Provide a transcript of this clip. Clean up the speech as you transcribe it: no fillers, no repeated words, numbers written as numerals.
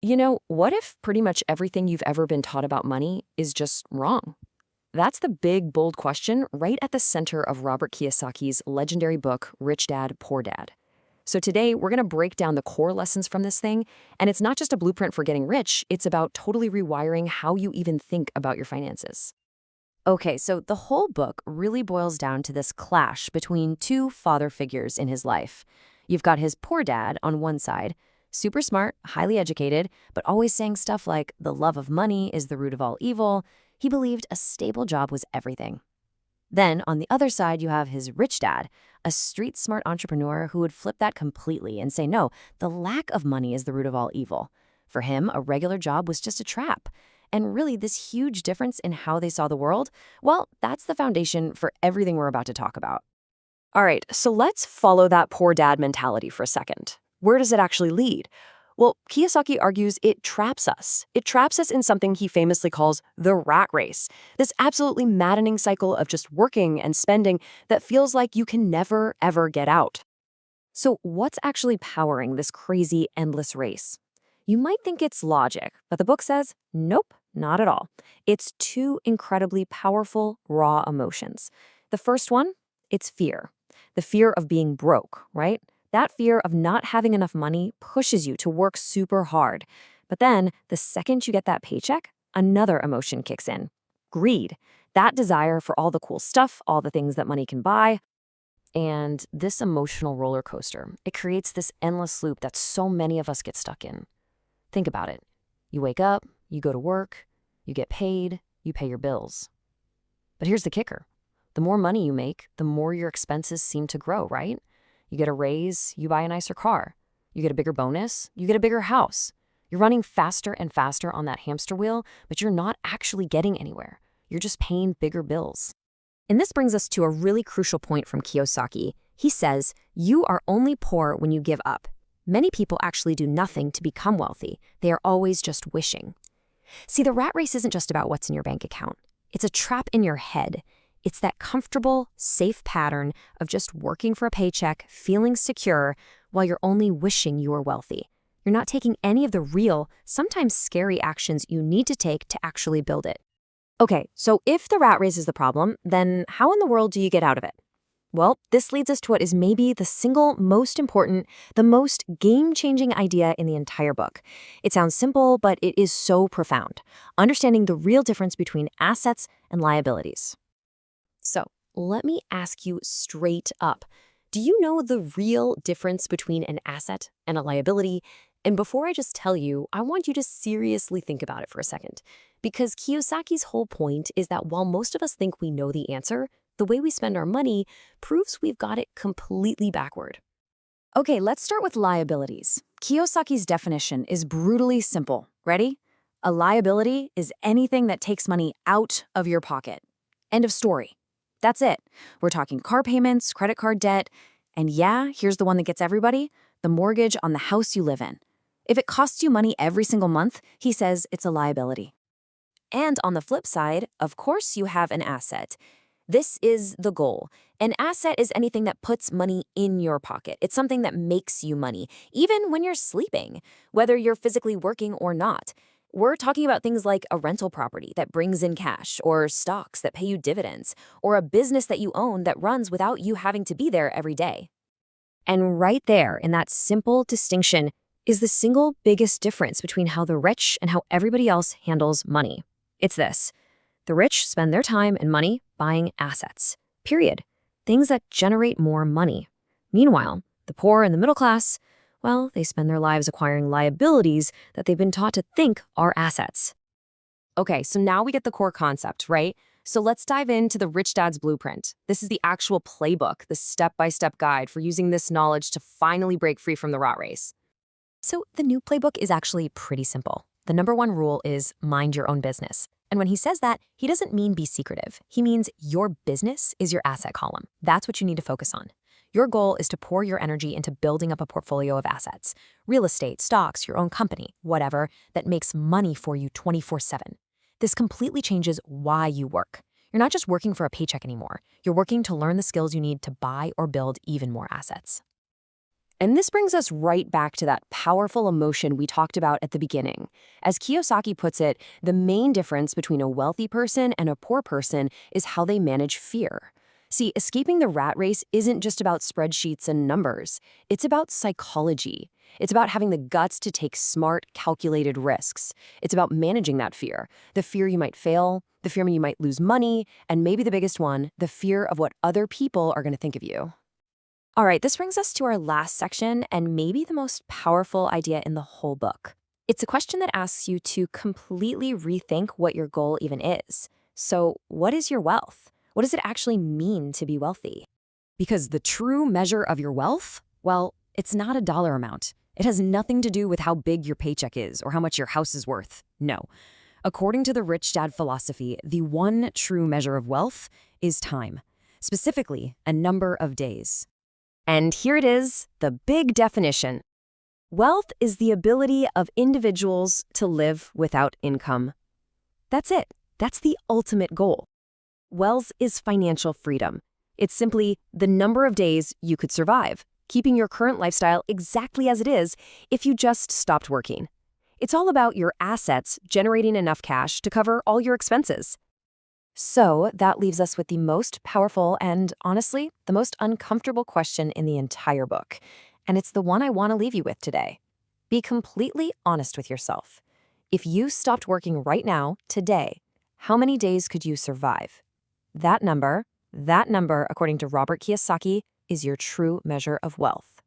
What if pretty much everything you've ever been taught about money is just wrong? That's the big, bold question right at the center of Robert Kiyosaki's legendary book, Rich Dad, Poor Dad. So today, we're going to break down the core lessons from this thing, and it's not just a blueprint for getting rich, it's about totally rewiring how you even think about your finances. Okay, so the whole book really boils down to this clash between two father figures in his life. You've got his poor dad on one side, super smart, highly educated, but always saying stuff like the love of money is the root of all evil. He believed a stable job was everything. Then, on the other side, you have his rich dad, a street smart entrepreneur who would flip that completely and say, no, the lack of money is the root of all evil. For him, a regular job was just a trap. And really, this huge difference in how they saw the world, well, that's the foundation for everything we're about to talk about. All right, so let's follow that poor dad mentality for a second. Where does it actually lead? Well, Kiyosaki argues it traps us. It traps us in something he famously calls the rat race, this absolutely maddening cycle of just working and spending that feels like you can never, ever get out. So what's actually powering this crazy, endless race? You might think it's logic, but the book says, nope, not at all. It's two incredibly powerful, raw emotions. The first one, it's fear. The fear of being broke, right? That fear of not having enough money pushes you to work super hard. But then, the second you get that paycheck, another emotion kicks in. Greed. That desire for all the cool stuff, all the things that money can buy. And this emotional roller coaster, it creates this endless loop that so many of us get stuck in. Think about it. You wake up, you go to work, you get paid, you pay your bills. But here's the kicker. The more money you make, the more your expenses seem to grow, right? You get a raise, you buy a nicer car. You get a bigger bonus, you get a bigger house. You're running faster and faster on that hamster wheel, but you're not actually getting anywhere. You're just paying bigger bills. And this brings us to a really crucial point from Kiyosaki. He says, you are only poor when you give up. Many people actually do nothing to become wealthy. They are always just wishing. See, the rat race isn't just about what's in your bank account. It's a trap in your head. It's that comfortable, safe pattern of just working for a paycheck, feeling secure, while you're only wishing you were wealthy. You're not taking any of the real, sometimes scary actions you need to take to actually build it. Okay, so if the rat race is the problem, then how in the world do you get out of it? Well, this leads us to what is maybe the single most important, the most game-changing idea in the entire book. It sounds simple, but it is so profound. Understanding the real difference between assets and liabilities. So, let me ask you straight up. Do you know the real difference between an asset and a liability? And before I just tell you, I want you to seriously think about it for a second. Because Kiyosaki's whole point is that while most of us think we know the answer, the way we spend our money proves we've got it completely backward. Okay, let's start with liabilities. Kiyosaki's definition is brutally simple. Ready? A liability is anything that takes money out of your pocket. End of story. That's it. We're talking car payments, credit card debt, and yeah, here's the one that gets everybody, the mortgage on the house you live in. If it costs you money every single month, he says it's a liability. And on the flip side, of course you have an asset. This is the goal. An asset is anything that puts money in your pocket. It's something that makes you money, even when you're sleeping, whether you're physically working or not. We're talking about things like a rental property that brings in cash, or stocks that pay you dividends, or a business that you own that runs without you having to be there every day. And right there, in that simple distinction, is the single biggest difference between how the rich and how everybody else handles money. It's this. The rich spend their time and money buying assets. Period. Things that generate more money. Meanwhile, the poor and the middle class, well, they spend their lives acquiring liabilities that they've been taught to think are assets. Okay, so now we get the core concept, right? So let's dive into the Rich Dad's Blueprint. This is the actual playbook, the step-by-step guide for using this knowledge to finally break free from the rat race. So the new playbook is actually pretty simple. The number one rule is mind your own business. And when he says that, he doesn't mean be secretive. He means your business is your asset column. That's what you need to focus on. Your goal is to pour your energy into building up a portfolio of assets, real estate, stocks, your own company, whatever, that makes money for you 24/7. This completely changes why you work. You're not just working for a paycheck anymore. You're working to learn the skills you need to buy or build even more assets. And this brings us right back to that powerful emotion we talked about at the beginning. As Kiyosaki puts it, the main difference between a wealthy person and a poor person is how they manage fear. See, escaping the rat race isn't just about spreadsheets and numbers. It's about psychology. It's about having the guts to take smart, calculated risks. It's about managing that fear. The fear you might fail, the fear you might lose money, and maybe the biggest one, the fear of what other people are going to think of you. All right, this brings us to our last section and maybe the most powerful idea in the whole book. It's a question that asks you to completely rethink what your goal even is. So, what is your wealth? What does it actually mean to be wealthy? Because the true measure of your wealth, well, it's not a dollar amount. It has nothing to do with how big your paycheck is or how much your house is worth. No. According to the Rich Dad philosophy, the one true measure of wealth is time, specifically a number of days. And here it is, the big definition. Wealth is the ability of individuals to live without income. That's it. That's the ultimate goal. Wealth is financial freedom. It's simply the number of days you could survive, keeping your current lifestyle exactly as it is if you just stopped working. It's all about your assets generating enough cash to cover all your expenses. So that leaves us with the most powerful and, honestly, the most uncomfortable question in the entire book. And it's the one I want to leave you with today. Be completely honest with yourself. If you stopped working right now, today, how many days could you survive? That number, according to Robert Kiyosaki, is your true measure of wealth.